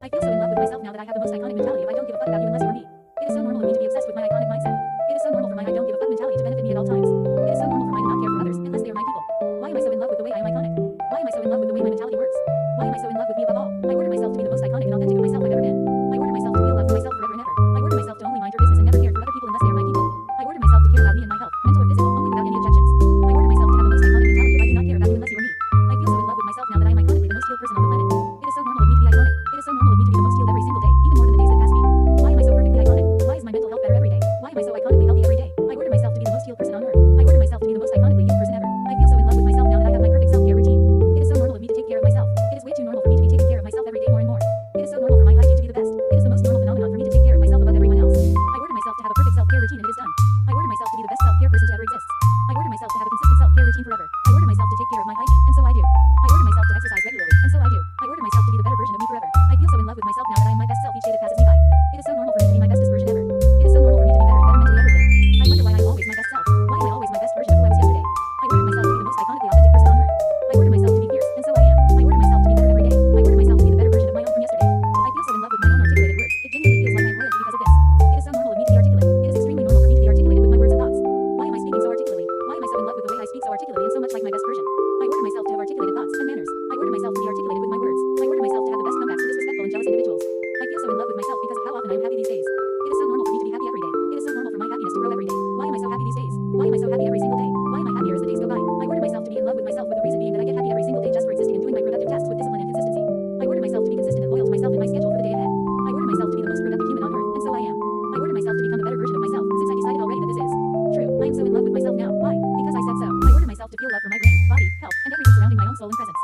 I feel so in love with myself now that I have the most iconic mentality of I don't give a fuck about you unless you're me. It is so normal of me to be obsessed with my iconic mindset. It is so normal for my I don't give a fuck mentality to benefit me at all times. It is so normal for mine to not care for others unless they are my people. Why am I so in love with the way I am iconic? Why am I so in love with the way my mentality works? Why am I so in love with me above all? I order myself to be the most iconic and authentic of myself I've ever been. I order myself to feel love for myself forever and ever. I order myself to only mind your business and never care for other people unless they are my people. I order myself to care about me and my health, mental or physical, only without any objections. I order myself to have the most iconic mentality of I do not care about you unless you are me. I feel so in love with myself now that I am iconically the most healed person on the planet. It is so normal of me to be iconic. It is so normal of me to be the most healed every single day, even more than the days that pass me. Why am I so perfectly iconic? Why is my mental health better every day? Why am I so iconically healthy every day? I order myself to be the most healed person on earth. I order myself to be the most iconically healed person ever. I feel so in love with myself now that I have my perfect self-care routine. It is so normal of me to take care of myself. It is way too normal for me to be taking care of myself every day more and more. It is so normal for my hygiene to be the best. It is the most normal phenomenon for me to take care of myself above everyone else. I order myself to have a perfect self-care routine and it is done. I order myself to be the best self-care person to ever exist. I order myself to have a consistent self-care routine forever. I order myself to take care of my hygiene, and so I do. I order myself to exercise regularly, and so I do. I order myself to be the better version of me forever. I feel so in love with myself now that I am my best self each day that passes me by. It is so normal for me to be my bestest version ever. It is so normal for me to be better and better mentally every day. I wonder why I am always my best self. Why am I always my best version of who I was yesterday? I ordered myself to be the most iconically authentic person on earth. I order myself to be fierce, and so I am. I order myself to be better every day. I order myself to be the better version of my own from yesterday. I feel so in love with my own articulated words. It genuinely feels like I'm royalty because of this. It is so normal of me to be articulate. It is extremely normal for me to be articulated with my words and thoughts. Why am I speaking so articulately? Why am I so in love with the way I speak so articulately and so much like my best version? I order myself to have articulated thoughts and manners. I order myself to be articulated with my words. I order myself to have the best comebacks to disrespectful and jealous individuals. I feel so in love with myself because of how often I am happy these days. It is so normal for me to be happy every day. It is so normal for my happiness to grow every day. Why am I so happy these days? Why am I so happy every single day? Why am I happier as the days go by? I order myself to be in love with myself with the reason being that I get happy every single day just for existing and doing my productive tasks with discipline and consistency. I order myself to be consistent and loyal to myself in my schedule for the day ahead. I order myself to be the most productive human on earth, and so I am. I order myself to become the better version of myself, since I decided already that this is true. I am so in love with myself now. Why? Because I said so. I order myself to feel love for my brain, body, health, and everything surrounding my own soul and presence.